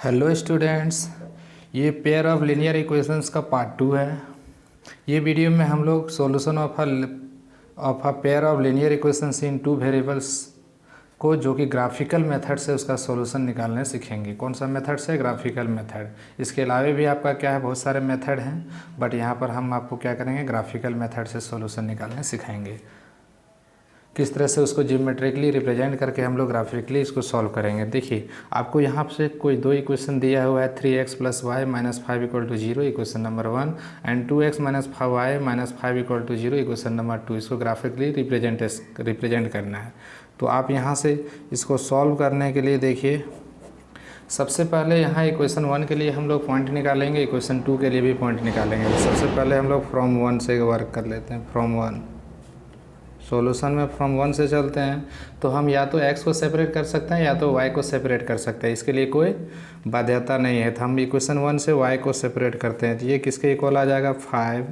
Hello students, ये pair of linear equations का part 2 है। ये वीडियो में हम लोग solution of a pair of linear equations in two variables को जो कि ग्राफिकल मेथड से उसका सॉल्यूशन निकालने सीखेंगे। कौन सा मेथड से? Graphical method. इसके अलावा भी आपका क्या है, बहुत सारे मेथड हैं, बट यहाँ पर हम आपको क्या करेंगे, ग्राफिकल मेथड से सॉल्यूशन निकालने सिखाएंगे। किस तरह से उसको जियोमेट्रिकली रिप्रेजेंट करके हम लोग ग्राफिकली इसको सॉल्व करेंगे। देखिए, आपको यहाँ से कोई दो इक्वेशन दिया हुआ है, 3x plus y minus 5 equal to 0 equation number 1 and 2x minus y minus 5 equal to 0 equation number 2। इसको ग्राफिकली रिप्रेजेंट करना है। तो आप यहाँ से इसको सॉल्व करने के लिए देखिए, सबसे पहले यहाँ इक्वेशन 1 के लिए हम लोग पॉइंट निकालेंगे, इक्वेशन 2 के लिए भी पॉइंट निकालेंगे। सबसे पहले हम लोग फ्रॉम 1 से वर्क कर लेते हैं। फ्रॉम 1 सॉल्यूशन में फ्रॉम 1 से चलते हैं, तो हम या तो x को सेपरेट कर सकते हैं या तो y को सेपरेट कर सकते हैं। इसके लिए कोई बाध्यता नहीं है। तो हम इक्वेशन 1 से y को सेपरेट करते हैं, तो ये किसके इक्वल आ जाएगा, 5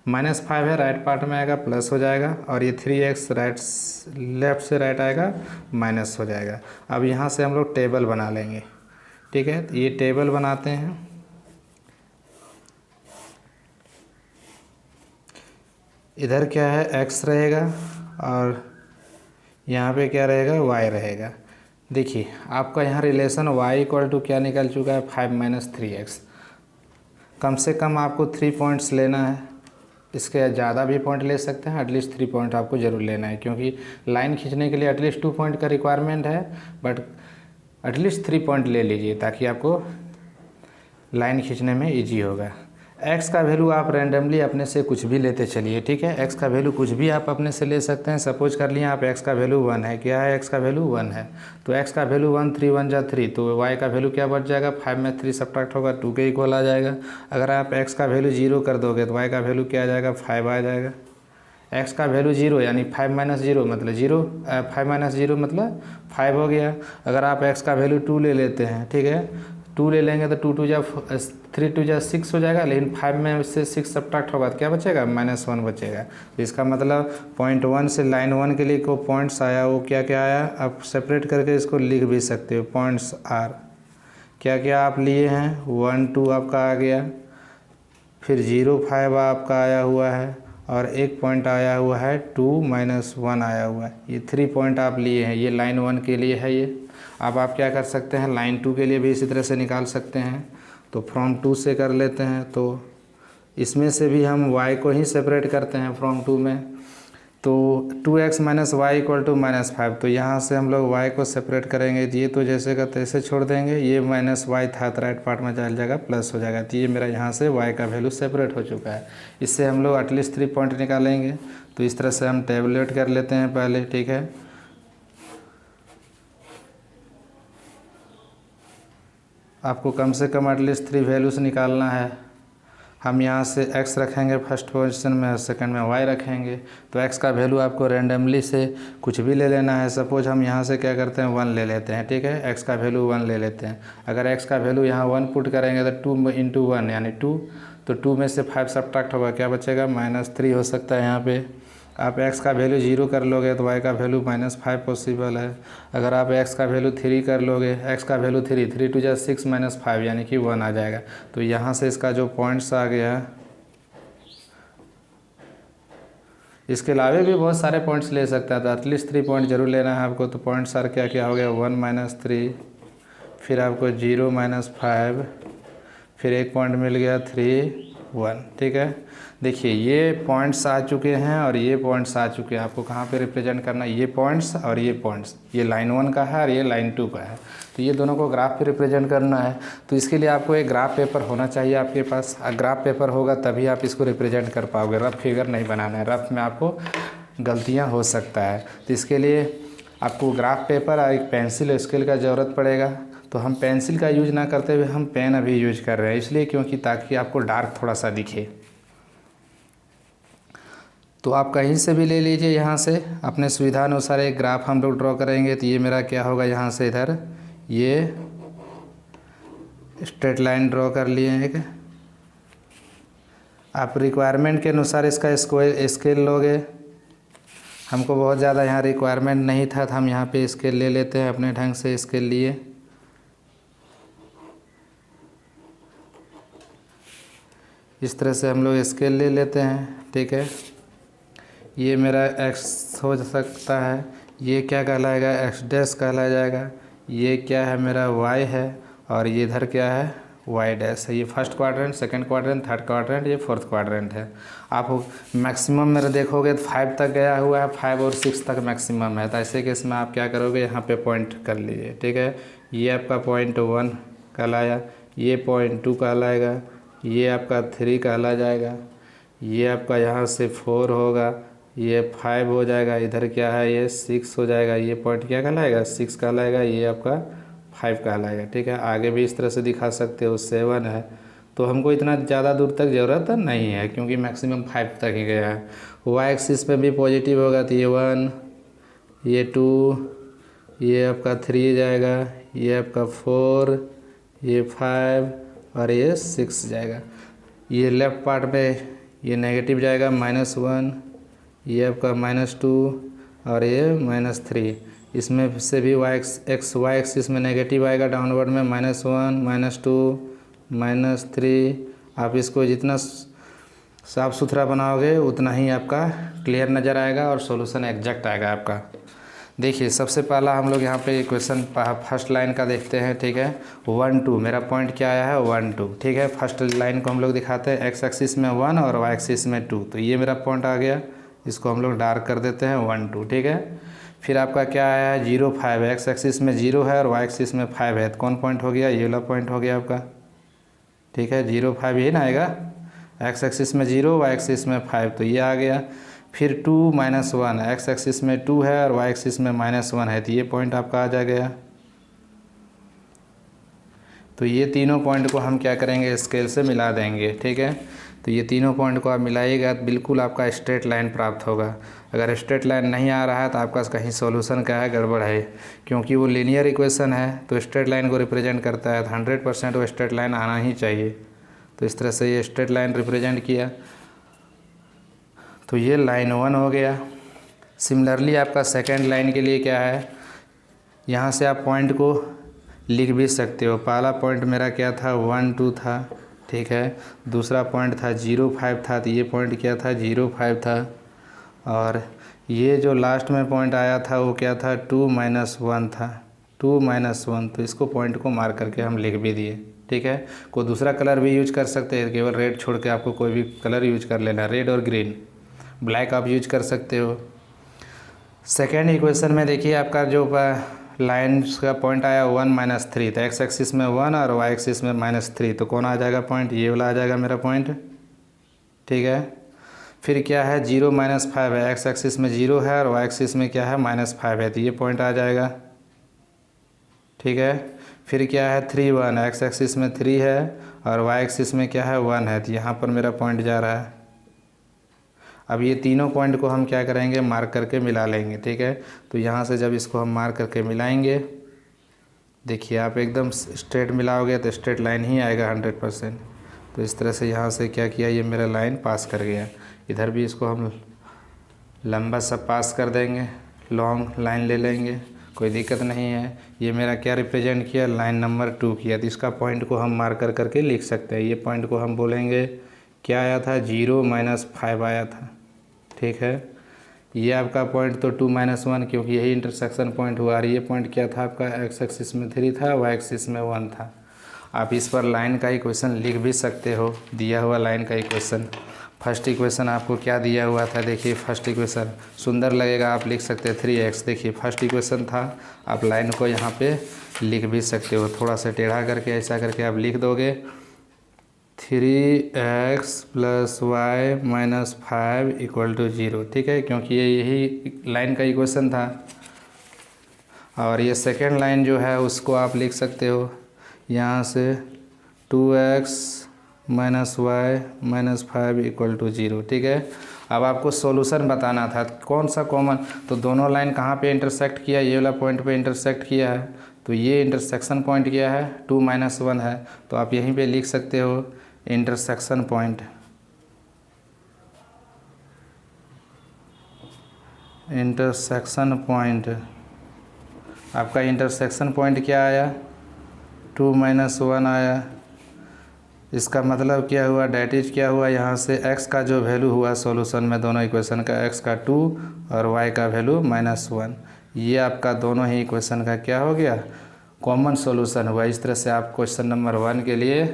माइनस 5 है, राइट पार्ट में आएगा प्लस हो जाएगा, और ये 3x लेफ्ट से राइट आएगा माइनस हो जाएगा। अब यहाँ से हम लोग टेबल बना लेंगे, ठीक है। तो ये टेबल बनाते हैं। इधर क्या है, x रहेगा और यहाँ पे क्या रहेगा, y रहेगा। देखिए, आपका यहाँ रिलेशन y इक्वल टू क्या निकल चुका है, 5 माइनस 3x। कम से कम आपको 3 पॉइंट्स लेना है, इसके ज़्यादा भी पॉइंट ले सकते हैं, एटलीस्ट 3 पॉइंट आपको ज़रूर लेना है, क्योंकि लाइन खींचने के लिए एटलीस्ट 2 पॉइंट का रिक्वायरमेंट है, बट एटलीस्ट 3 पॉइंट ले लीजिए ताकि आपको लाइन खींचने में ईजी होगा। x का वैल्यू आप रैंडमली अपने से कुछ भी लेते चलिए, ठीक है। x का वैल्यू कुछ भी आप अपने से ले सकते हैं। सपोज कर लिए आप x का वैल्यू 1 है, क्या है, x का वैल्यू 1 है, तो x का वैल्यू 1, 3 1 जा 3, तो y का वैल्यू क्या बच जाएगा, 5 में 3 सब्ट्रैक्ट होगा 2 के इक्वल आ जाएगा। अगर आप x का वैल्यू 0 कर दोगे तो y का वैल्यू क्या आ जाएगा, 5 आ जाएगा। x का वैल्यू 0 यानी 5 माइनस 0 मतलब 0, 5 माइनस 0 मतलब 5 हो गया। अगर आप x का वैल्यू 2 ले लेते हैं, ठीक है, 2 ले लेंगे तो 3 2 जा 6 हो जाएगा, लेकिन 5 में से 6 सब्ट्रैक्ट होगा तो क्या बचेगा, -1 बचेगा। तो इसका मतलब पॉइंट 1 से लाइन 1 के लिए को पॉइंट्स आया, वो क्या क्या आया, आप सेपरेट करके इसको लिख भी सकते हो। पॉइंट्स आर क्या क्या आप लिए हैं, 1 2 आपका आ गया, फिर 0 5 आपका आया हुआ है, और एक पॉइंट आया हुआ है 2 -1 आया हुआ है। ये 3 पॉइंट आप लिए हैं, ये लाइन 1 के लिए है ये। अब आप क्या कर सकते हैं, लाइन 2 के लिए भी इसी तरह से निकाल सकते हैं। तो फ्रॉम 2 से कर लेते हैं, तो इसमें से भी हम y को ही सेपरेट करते हैं फ्रॉम 2 में। तो 2x minus Y equal to -5, तो यहाँ से हम लोग y को सेपरेट करेंगे, ये तो जैसे का तैसे छोड़ देंगे, ये -y था तो राइट पार्ट में चल जाएगा प्लस हो जाएगा। तो ये मेरा यहाँ से y का वैल्यू सेपरेट हो चुका है। इससे हम लोग एटलीस्ट 3 पॉइंट निकालेंगे। तो इस तरह से हम टेबलेट कर लेते हैं पहले, ठीक है। आपको कम से कम एटलीस्ट 3 वैल्यूज़ निकालना है। हम यहाँ से x रखेंगे फर्स्ट पोजीशन में, सेकंड में y रखेंगे। तो x का वैल्यू आपको रैंडमली से कुछ भी ले लेना है। सपोज हम यहाँ से क्या करते हैं, 1 ले लेते हैं, ठीक है, x का वैल्यू 1 ले लेते हैं। अगर x का वैल्यू यहाँ 1 पुट करेंगे तो 2 × 1 यानी 2, तो 2 में से 5 सब्ट्रैक्ट होगा, क्या बचेगा, -3 हो सकता है। यहाँ पे आप x का वैल्यू 0 कर लोगे तो y का वैल्यू -5 पॉसिबल है। अगर आप x का वैल्यू 3 कर लोगे, x का वैल्यू 3 3 2 जा 6 -5 यानी कि 1 आ जाएगा। तो यहाँ से इसका जो पॉइंट्स आ गया, इसके अलावा भी बहुत सारे पॉइंट्स ले सकता है, तो एटलीस्ट 3 पॉइंट जरूर लेना है आपको। तो पॉइंट्स सर क्या क्या हो गया, 1 - 3, फिर आपको 0 -5, फिर एक पॉइंट मिल गया 3 1, ठीक है। देखिए, ये पॉइंट्स आ चुके हैं और ये पॉइंट्स आ चुके हैं। आपको कहाँ पे रिप्रेजेंट करना है, ये पॉइंट्स और ये पॉइंट्स, ये लाइन 1 का है और ये लाइन 2 का है। तो ये दोनों को ग्राफ पे रिप्रेजेंट करना है। तो इसके लिए आपको एक ग्राफ पेपर होना चाहिए आपके पास। ग्राफ पेपर होगा तभी आप इसको रिप्रेजेंट कर पाओगे। रफ फिगर नहीं बनाना है, रफ में आपको गलतियाँ हो सकता है। तो इसके लिए आपको ग्राफ पेपर और एक पेंसिल स्केल का ज़रूरत पड़ेगा। तो हम पेंसिल का यूज ना करते हुए हम पेन अभी यूज कर रहे हैं, इसलिए क्योंकि ताकि आपको डार्क थोड़ा सा दिखे। तो आप कहीं से भी ले लीजिए, यहाँ से अपने सुविधा अनुसार एक ग्राफ हम लोग ड्रॉ करेंगे। तो ये मेरा क्या होगा, यहाँ से इधर ये स्ट्रेट लाइन ड्रॉ कर लिए एक। आप रिक्वायरमेंट के अनुसार इसका स्केल लोगे। हमको बहुत ज़्यादा यहाँ रिक्वायरमेंट नहीं था तो हम यहाँ पे स्केल ले लेते हैं, अपने ढंग से स्केल लिए। इस तरह से हम लोग स्केल ले लेते हैं, ठीक है। ये मेरा x हो सकता है, ये क्या कहलाएगा, x डैश कहलाया जाएगा। ये क्या है, मेरा y है, और ये इधर क्या है, y डैश है। ये first quadrant, second quadrant, third quadrant, ये फोर्थ क्वाड्रेंट है। आप मैक्सिमम मेरा देखोगे तो 5 तक गया हुआ है, 5 और 6 तक मैक्सिमम है। तो ऐसे केस में आप क्या करोगे, यहाँ पे पॉइंट कर लीजिए, ठीक है। ये आपका पॉइंट 1 कहलाया, ये पॉइंट 2 कहलाएगा, ये आपका 3 कहला जाएगा, ये आपका यहाँ से 4 होगा, ये 5 हो जाएगा, इधर क्या है, ये 6 हो जाएगा। ये पॉइंट क्या कहलाएगा, 6 कहलाएगा, ये आपका 5 कहलाएगा, ठीक है। आगे भी इस तरह से दिखा सकते हो, 7 है। तो हमको इतना ज़्यादा दूर तक ज़रूरत नहीं है, क्योंकि मैक्सिमम 5 तक ही गया है। वाई एक्सिस पे भी पॉजिटिव होगा, तो ये 1, ये 2, ये आपका 3 जाएगा, ये आपका 4, ये 5 और ये 6 जाएगा। ये लेफ़्ट पार्ट में ये नेगेटिव जाएगा, -1, ये आपका -2 और ये -3। इसमें से भी वाई एक्सिस में नेगेटिव आएगा, डाउनवर्ड में -1, -2, -3। आप इसको जितना साफ़ सुथरा बनाओगे उतना ही आपका क्लियर नज़र आएगा और सॉल्यूशन एग्जैक्ट आएगा आपका। देखिए, सबसे पहला हम लोग यहाँ पे क्वेश्चन फर्स्ट लाइन का देखते हैं, ठीक है। 1 2 मेरा पॉइंट क्या आया है, 1 2, ठीक है। फर्स्ट लाइन को हम लोग दिखाते हैं, एक्स एक्सिस में 1 और वाई एक्सिस में 2। तो ये मेरा पॉइंट आ गया, इसको हम लोग डार्क कर देते हैं, 1 2, ठीक है। फिर आपका क्या आया है, 0 5, एक्स एक्सिस में 0 है और वाई एक्सिस में 5 है। तो कौन पॉइंट हो गया, ये वाला पॉइंट हो गया आपका, ठीक है। 0 5 यही ना आएगा, एक्स एक्सिस में 0, वाई एक्सिस में 5, तो ये आ गया। फिर 2 -1, एक्स एक्सिस में 2 है और वाई एक्सिस में -1 है, तो ये पॉइंट आपका आ जा गया। तो ये तीनों पॉइंट को हम क्या करेंगे, स्केल से मिला देंगे, ठीक है। तो ये तीनों पॉइंट को आप मिलाइएगा तो बिल्कुल आपका स्ट्रेट लाइन प्राप्त होगा। अगर स्ट्रेट लाइन नहीं आ रहा है तो आपका कहीं सॉल्यूशन क्या है, गड़बड़ है, क्योंकि वो लीनियर इक्वेशन है तो स्ट्रेट लाइन को रिप्रेजेंट करता है। तो 100% वो स्ट्रेट लाइन आना ही चाहिए। तो इस तरह से ये स्ट्रेट लाइन रिप्रेजेंट किया, तो ये लाइन 1 हो गया। सिमिलरली आपका सेकेंड लाइन के लिए क्या है, यहाँ से आप पॉइंट को लिख भी सकते हो। पहला पॉइंट मेरा क्या था, 1 2 था, ठीक है। दूसरा पॉइंट था 0 5 था, तो ये पॉइंट क्या था, 0 5 था। और ये जो लास्ट में पॉइंट आया था वो क्या था, 2 -1 था, 2 -1। तो इसको पॉइंट को मार्क करके हम लिख भी दिए, ठीक है। कोई दूसरा कलर भी यूज कर सकते हैं, केवल रेड छोड़ के आपको कोई भी कलर यूज कर लेना, रेड और ग्रीन, ब्लैक आप यूज कर सकते हो। सेकेंड इक्वेशन में देखिए, आपका जो लाइन्स का पॉइंट आया 1 -3, तो एक्स एक्सिस में 1 और वाई एक्सिस में -3। तो कौन आ जाएगा पॉइंट, ये वाला आ जाएगा मेरा पॉइंट, ठीक है। फिर क्या है, 0 -5 है, एक्स एक्सिस में 0 है और वाई एक्सिस में क्या है, -5 है, तो ये पॉइंट आ जाएगा, ठीक है। फिर क्या है, 3 1, एक्स एक्सिस में 3 है और वाई एक्सिस में क्या है, 1 है, तो यहाँ पर मेरा पॉइंट जा रहा है। अब ये तीनों पॉइंट को हम क्या करेंगे, मार्क करके मिला लेंगे, ठीक है। तो यहाँ से जब इसको हम मार्क करके मिलाएंगे, देखिए आप एकदम स्ट्रेट मिलाओगे तो स्ट्रेट लाइन ही आएगा 100%। तो इस तरह से यहाँ से क्या किया, ये मेरा लाइन पास कर गया। इधर भी इसको हम लंबा सा पास कर देंगे, लॉन्ग लाइन ले लेंगे, कोई दिक्कत नहीं है। ये मेरा क्या रिप्रेजेंट किया, लाइन नंबर 2 किया। तो इसका पॉइंट को हम मार्क कर करके लिख सकते हैं। ये पॉइंट को हम बोलेंगे क्या आया था, 0 -5 आया था, ठीक है। ये आपका पॉइंट तो 2 -1, क्योंकि यही इंटरसेक्शन पॉइंट हुआ। और ये पॉइंट क्या था आपका, एक्स एक्सिस में 3 था, वाई एक्सिस में 1 था। आप इस पर लाइन का इक्वेशन लिख भी सकते हो, दिया हुआ लाइन का इक्वेशन। फर्स्ट इक्वेशन आपको क्या दिया हुआ था, देखिए फर्स्ट इक्वेशन सुंदर लगेगा, आप लिख सकते हैं 3x। देखिए फर्स्ट इक्वेशन था, आप लाइन को यहाँ पे लिख भी सकते हो, थोड़ा सा टेढ़ा करके ऐसा करके आप लिख दोगे, 3x + y - 5 = 0, ठीक है, क्योंकि ये यही लाइन का इक्वेशन था। और ये सेकेंड लाइन जो है उसको आप लिख सकते हो यहाँ से, 2x - y - 5 = 0, ठीक है। अब आपको सॉल्यूशन बताना था, कौन सा कॉमन, तो दोनों लाइन कहाँ पे इंटरसेक्ट किया, ये वाला पॉइंट पे इंटरसेक्ट किया है, तो ये इंटरसेक्शन पॉइंट क्या है, 2 - 1 है। तो आप यहीं पे लिख सकते हो इंटरसेक्शन पॉइंट, इंटरसेक्शन पॉइंट। आपका इंटरसेक्शन पॉइंट क्या आया, 2 - 1 आया, इसका मतलब क्या हुआ, डैट इज क्या हुआ, यहाँ से x का जो वैल्यू हुआ सॉल्यूशन में दोनों इक्वेशन का, x का 2 और y का वैल्यू -1, ये आपका दोनों ही इक्वेशन का क्या हो गया, कॉमन सॉल्यूशन हुआ। इस तरह से आप क्वेश्चन नंबर 1 के लिए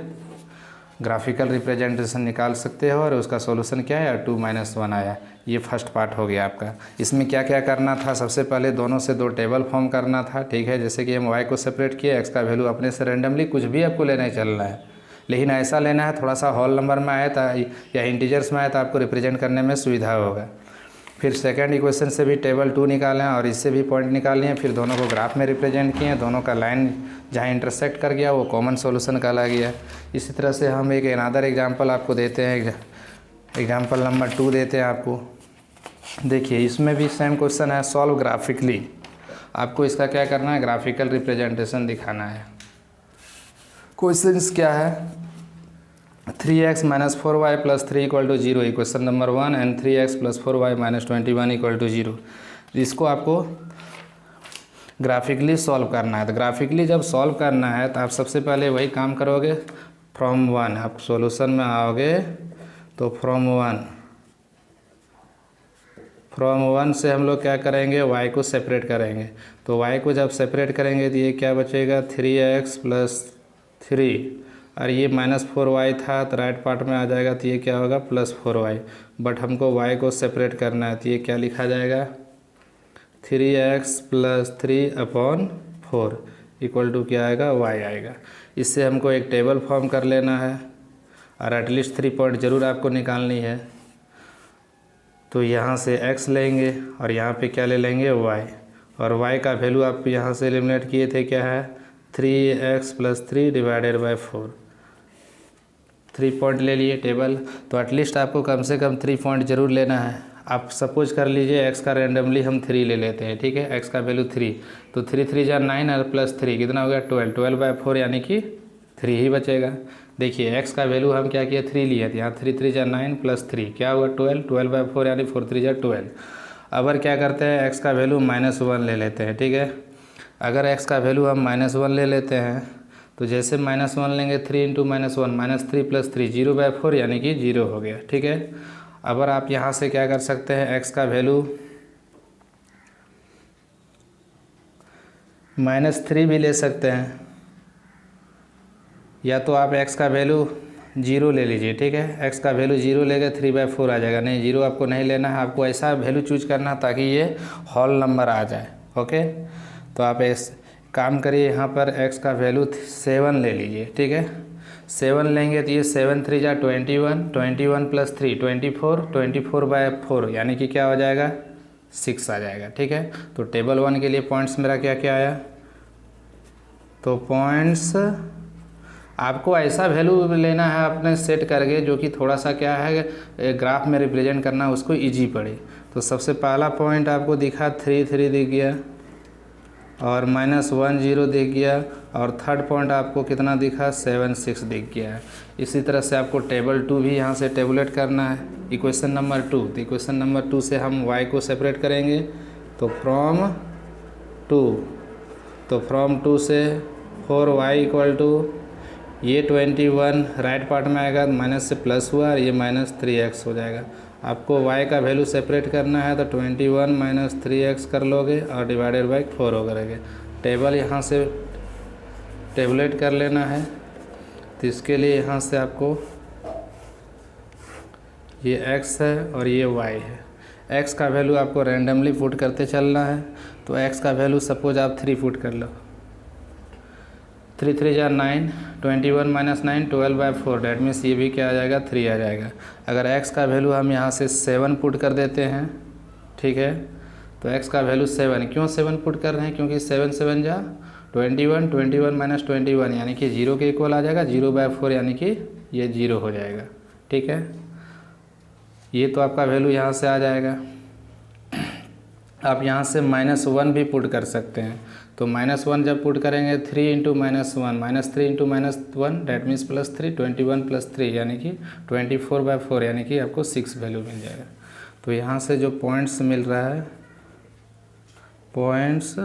ग्राफिकल रिप्रेजेंटेशन निकाल सकते हो और उसका सॉल्यूशन क्या है, 2 - 1 आया। ये फर्स्ट पार्ट हो गया आपका। इसमें क्या क्या करना था, सबसे पहले दोनों से दो टेबल फॉर्म करना था, ठीक है। जैसे कि हम y को सेपरेट किए, x का वैल्यू अपने से रेंडमली कुछ भी आपको लेने चलना है, लेकिन ऐसा लेना है थोड़ा सा होल नंबर में आए था या इंटीजर्स में आए तो आपको रिप्रेजेंट करने में सुविधा होगा। फिर सेकंड इक्वेशन से भी टेबल 2 निकालें और इससे भी पॉइंट निकाल लिए, फिर दोनों को ग्राफ में रिप्रेजेंट किए, दोनों का लाइन जहाँ इंटरसेक्ट कर गया वो कॉमन सॉल्यूशन कहला गया। इसी तरह से हम एक अनदर एग्जांपल आपको देते हैं, एग्जांपल नंबर 2 देते हैं आपको। देखिए इसमें भी सेम क्वेश्चन है, सॉल्व ग्राफिकली। आपको इसका क्या करना है, ग्राफिकल रिप्रेजेंटेशन दिखाना है। क्वेश्चन क्या है, 3x - 4y + 3 = 0, equation number 1, and 3x + 4y - 21 = 0। इसको आपको ग्राफिकली सॉल्व करना है। तो ग्राफिकली जब सॉल्व करना है तो आप सबसे पहले वही काम करोगे, फ्रॉम 1 आप सॉल्यूशन में आओगे तो फ्रॉम 1 से हम लोग क्या करेंगे, y को सेपरेट करेंगे। तो y को जब सेपरेट करेंगे तो ये क्या बचेगा, 3x + 3, और ये -4y था तो राइट पार्ट में आ जाएगा, तो ये क्या होगा, +4y। बट हमको y को सेपरेट करना है तो ये क्या लिखा जाएगा, 3x + 3/4 = क्या आएगा, y आएगा। इससे हमको एक टेबल फॉर्म कर लेना है और एटलीस्ट 3 पॉइंट ज़रूर आपको निकालनी है। तो यहाँ से x लेंगे और यहाँ पे क्या ले लेंगे, y, और y का वैल्यू आप यहाँ से एलिमिनेट किए थे, क्या है, 3x + 3 / 4। 3 पॉइंट ले लिए टेबल, तो एटलीस्ट आपको कम से कम 3 पॉइंट ज़रूर लेना है। आप सपोज कर लीजिए x का रेंडमली हम 3 ले लेते हैं, ठीक है, x का वैल्यू 3, तो 3 3 जा 9 और +3 कितना हो गया, 12, 12/4 यानी कि 3 ही बचेगा। देखिए x का वैल्यू हम क्या किए, 3 लिए थे, यहाँ 3 3 जा 9 +3 क्या हुआ, 12, 12/4 यानी 4 3 जा 12। अगर क्या करते हैं, x का वैल्यू -1 ले लेते हैं, ठीक है। अगर x का वैल्यू हम -1 ले लेते हैं तो जैसे -1 लेंगे, 3 × -1 -3 + 3 0/4 यानी कि 0 हो गया, ठीक है। अगर आप यहाँ से क्या कर सकते हैं, x का वैल्यू -3 भी ले सकते हैं, या तो आप x का वैल्यू 0 ले लीजिए, ठीक है। x का वैल्यू 0 लेगा 3/4 आ जाएगा, नहीं 0 आपको नहीं लेना है, आपको ऐसा वैल्यू चूज करना ताकि ये होल नंबर आ जाए, ओके। तो आप इस काम करिए, यहाँ पर x का वैल्यू 7 ले लीजिए, ठीक है। 7 लेंगे तो ये 7 3 जा 21, 21 + 3 24, 24/4 यानी कि क्या हो जाएगा, 6 आ जाएगा, ठीक है। तो टेबल 1 के लिए पॉइंट्स मेरा क्या क्या आया, तो पॉइंट्स आपको ऐसा वैल्यू लेना है अपने सेट करके जो कि थोड़ा सा क्या है, ग्राफ में रिप्रेजेंट करना उसको इजी पड़े। तो सबसे पहला पॉइंट आपको दिखा 3 3 दिख गया, और -1 0 दिख गया, और थर्ड पॉइंट आपको कितना दिखा, 7 6 दिख गया है। इसी तरह से आपको टेबल 2 भी यहाँ से टेबुलेट करना है, इक्वेशन नंबर 2। तो इक्वेशन नंबर 2 से हम y को सेपरेट करेंगे, तो फ्रॉम 2 से 4y = ये 21 राइट पार्ट में आएगा, माइनस से प्लस हुआ और ये -3x हो जाएगा। आपको y का वैल्यू सेपरेट करना है तो 21 - 3x कर लोगे और /4 हो करेंगे। टेबल यहाँ से टेबलेट कर लेना है, तो इसके लिए यहाँ से आपको ये x है और ये y है। x का वैल्यू आपको रैंडमली पुट करते चलना है, तो x का वैल्यू सपोज आप 3 पुट कर लो, 3 3 जा 9, 21 - 9 12/4, डैट मीन्स ये भी क्या आ जाएगा, 3 आ जाएगा। अगर x का वैल्यू हम यहाँ से 7 पुट कर देते हैं, ठीक है, तो x का वैल्यू 7, क्यों 7 पुट कर रहे हैं, क्योंकि 7 7 जा 21, 21 - 21 यानी कि 0 के इक्वल आ जाएगा, 0/4 यानी कि ये 0 हो जाएगा, ठीक है। ये तो आपका वैल्यू यहाँ से आ जाएगा। आप यहाँ से -1 भी पुट कर सकते हैं, तो -1 जब पुट करेंगे, 3 × -1 -3 × -1 डैट मीन्स +3, 21 + 3 यानी कि 24/4 यानी कि आपको 6 वैल्यू मिल जाएगा। तो यहाँ से जो पॉइंट्स मिल रहा है, पॉइंट्स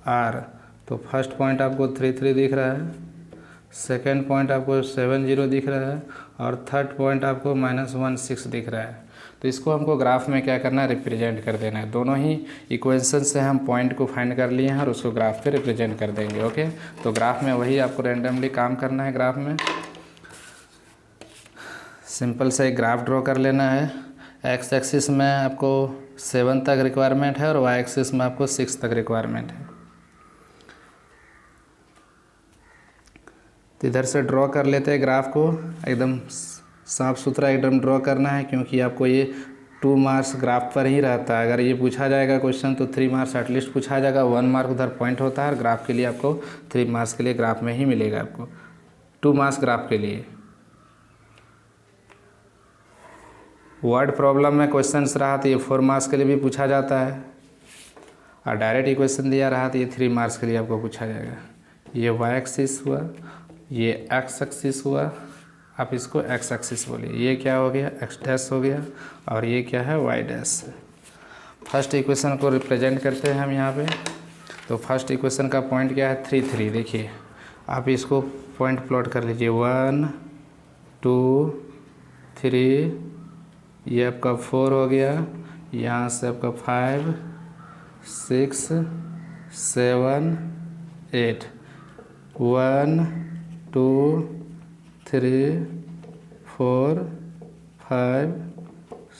आर, तो फर्स्ट पॉइंट आपको 3 3 दिख रहा है, सेकेंड पॉइंट आपको 7 0 दिख रहा है और थर्ड पॉइंट आपको -1 6 दिख रहा है। तो इसको हमको ग्राफ में क्या करना है, रिप्रेजेंट कर देना है। दोनों ही इक्वेशन से हम पॉइंट को फाइंड कर लिए हैं और उसको ग्राफ पे रिप्रेजेंट कर देंगे। ओके, तो ग्राफ में वही आपको रैंडमली काम करना है। ग्राफ में सिंपल से एक ग्राफ ड्रॉ कर लेना है। एक्स एक्सिस में आपको 7 तक रिक्वायरमेंट है और वाई एक्सिस में आपको 6 तक रिक्वायरमेंट है। तो इधर से ड्रॉ कर लेते हैं ग्राफ को, एकदम साफ़ सुथरा एकदम ड्रॉ करना है, क्योंकि आपको ये 2 मार्क्स ग्राफ पर ही रहता है। अगर ये पूछा जाएगा क्वेश्चन तो 3 मार्क्स एटलीस्ट पूछा जाएगा, 1 मार्क उधर पॉइंट होता है और ग्राफ के लिए आपको 3 मार्क्स के लिए ग्राफ में ही मिलेगा आपको 2 मार्क्स ग्राफ के लिए। वर्ड प्रॉब्लम में क्वेश्चंस रहा तो ये 4 मार्क्स के लिए भी पूछा जाता है, और डायरेक्ट इक्वेशन दिया रहा तो ये 3 मार्क्स के लिए आपको पूछा जाएगा। ये वाई एक्सिस हुआ, ये एक्स एक्सिस हुआ, आप इसको एक्स एक्सिस बोलिए। ये क्या हो गया, एक्स डैश हो गया, और ये क्या है, वाई डैश। फर्स्ट इक्वेशन को रिप्रेजेंट करते हैं हम यहाँ पे। तो फर्स्ट इक्वेशन का पॉइंट क्या है, 3 3। देखिए आप इसको पॉइंट प्लॉट कर लीजिए, 1 2 3, ये आपका 4 हो गया, यहाँ से आपका 5 6 7 8, 1 2 3 4 5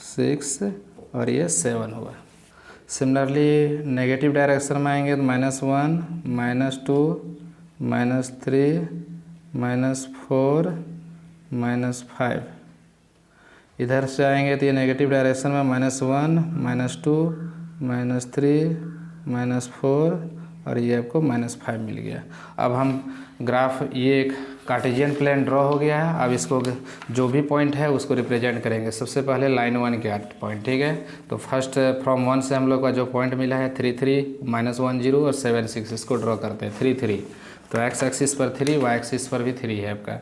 6 और ये 7 हुआ। सिमिलरली नेगेटिव डायरेक्शन में आएंगे तो -1 -2 -3 -4 -5। इधर से आएंगे तो ये नेगेटिव डायरेक्शन में -1 -2 -3 -4 और ये आपको -5 मिल गया। अब हम ग्राफ, ये एक कार्टेशियन प्लेन ड्रॉ हो गया है। अब इसको जो भी पॉइंट है उसको रिप्रेजेंट करेंगे। सबसे पहले लाइन 1 के पॉइंट, ठीक है। तो फर्स्ट फ्रॉम 1 से हम लोग का जो पॉइंट मिला है 3 3 -1 0 और 7 6, इसको ड्रॉ करते हैं 3 3। तो एक्स एक्सिस पर 3, वाई एक्सिस पर भी 3 है आपका।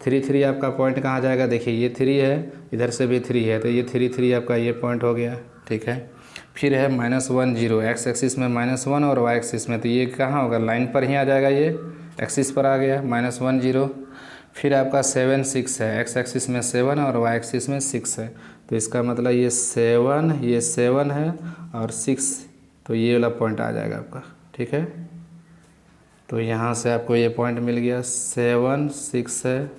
3 3 आपका पॉइंट कहाँ जाएगा, देखिए ये 3 है, इधर से भी 3 है, तो ये 3 3 आपका ये पॉइंट हो गया, ठीक है। फिर है -1 0, एक्स एक्सिस में -1 और वाई एक्सिस में, तो ये कहाँ होगा, लाइन पर ही आ जाएगा, ये एक्सिस पर आ गया -1 0। फिर आपका 7 6 है, एक्स एक्सिस में 7 और वाई एक्सिस में 6 है, तो इसका मतलब ये 7 है और 6, तो ये वाला पॉइंट आ जाएगा आपका, ठीक है। तो यहाँ से आपको ये पॉइंट मिल गया, 7 6 है।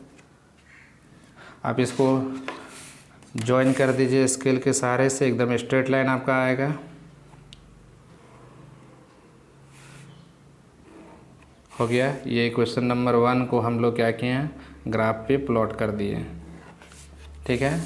आप इसको ज्वाइन कर दीजिए स्केल के सहारे से, एकदम स्ट्रेट लाइन आपका आएगा। हो गया। ये क्वेश्चन नंबर 1 को हम लोग क्या किए हैं, ग्राफ पे प्लॉट कर दिए हैं, ठीक है।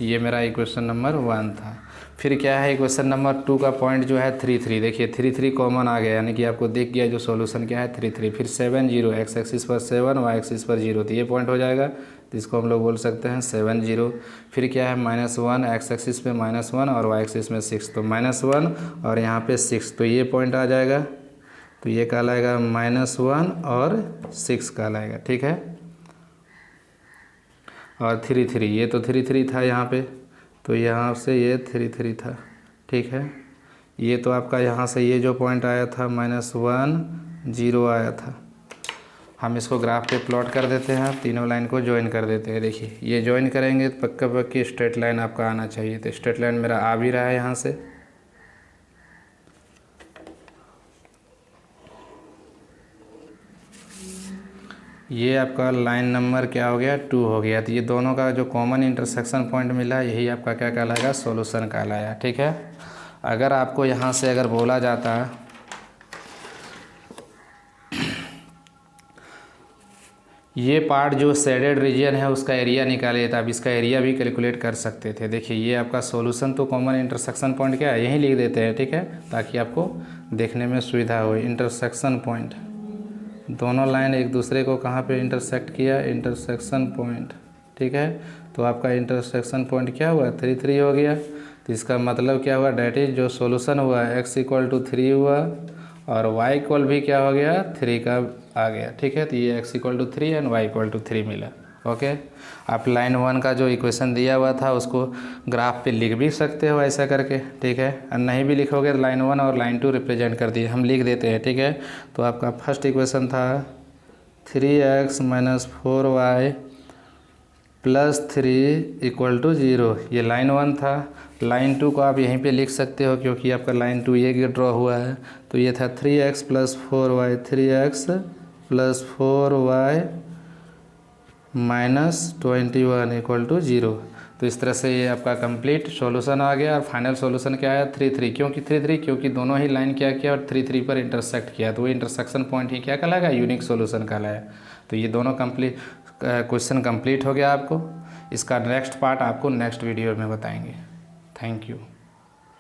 ये मेरा इक्वेशन नंबर 1 था। फिर क्या है, इक्वेशन नंबर 2 का पॉइंट जो है 3 3। देखिए 3 3 कॉमन आ गया, यानी कि आपको दिख गया जो सॉल्यूशन क्या है 3 3। फिर 7 0, एक्स एक्सिस पर 7, वाई एक्सिस पर 0, तो ये पॉइंट हो जाएगा, तो इसको हम लोग बोल सकते हैं 7 0। फिर क्या है -1, एक्स एक्सिस पे -1 और वाई एक्सिस में 6, तो -1 और यहाँ पे 6, तो ये पॉइंट आ जाएगा, तो ये कहलाएगा -1 और 6 कहलाएगा, ठीक है। और 3 3, ये तो 3 3 था यहाँ पे, तो यहाँ से ये 3 3 था, ठीक है। ये तो आपका यहाँ से ये जो पॉइंट आया था -1 0 आया था। हम इसको ग्राफ पे प्लॉट कर देते हैं, तीनों लाइन को ज्वाइन कर देते हैं। देखिए ये ज्वाइन करेंगे तो पक्का पक्की स्ट्रेट लाइन आपका आना चाहिए, तो स्ट्रेट लाइन मेरा आ भी रहा है यहाँ से। ये आपका लाइन नंबर क्या हो गया, 2 हो गया। तो ये दोनों का जो कॉमन इंटरसेक्शन पॉइंट मिला, यही आपका क्या कहलाएगा, सॉल्यूशन कहलाया, ठीक है। अगर आपको यहाँ से अगर बोला जाता ये पार्ट जो शेडेड रीजन है उसका एरिया निकालिए, तो आप इसका एरिया भी कैलकुलेट कर सकते थे। देखिए ये आपका सॉल्यूशन, तो कॉमन इंटरसेक्शन पॉइंट क्या है, यहीं लिख देते हैं, ठीक है, ताकि आपको देखने में सुविधा हो। इंटरसेक्शन पॉइंट, दोनों लाइन एक दूसरे को कहाँ पे इंटरसेक्ट किया, इंटरसेक्शन पॉइंट, ठीक है। तो आपका इंटरसेक्शन पॉइंट क्या हुआ, 3 3 हो गया। तो इसका मतलब क्या हुआ, डैट इज जो सॉल्यूशन हुआ x = 3 हुआ और y इक्वल भी क्या हो गया, 3 का आ गया, ठीक है। तो ये x = 3 एंड y = 3 मिला, ओके। आप लाइन 1 का जो इक्वेशन दिया हुआ था उसको ग्राफ पे लिख भी सकते हो ऐसा करके, ठीक है। और नहीं भी लिखोगे तो लाइन 1 और लाइन 2 रिप्रेजेंट कर दिए, हम लिख देते हैं, ठीक है। तो आपका फर्स्ट इक्वेशन था 3x minus 4y plus 3 equal to 0। ये लाइन 1 था। लाइन 2 को आप यहीं पे लिख सकते हो क्योंकि आपका लाइन 2 ये ड्रॉ हुआ है। तो ये था 3x plus 4y, 3x plus 4y minus 21 equal to 0। तो इस तरह से ये आपका कंप्लीट सॉल्यूशन आ गया। और फाइनल सॉल्यूशन क्या आया 3 क्योंकि 3 क्योंकि दोनों ही लाइन क्या किया और 3 पर इंटरसेक्ट किया, तो वो इंटरसेक्शन पॉइंट ही क्या कहलाएगा, यूनिक सॉल्यूशन कहलाया। तो ये दोनों कंप्लीट क्वेश्चन कंप्लीट हो गया आपको। इसका नेक्स्ट पार्ट आपको नेक्स्ट वीडियो में बताएंगे। Thank you.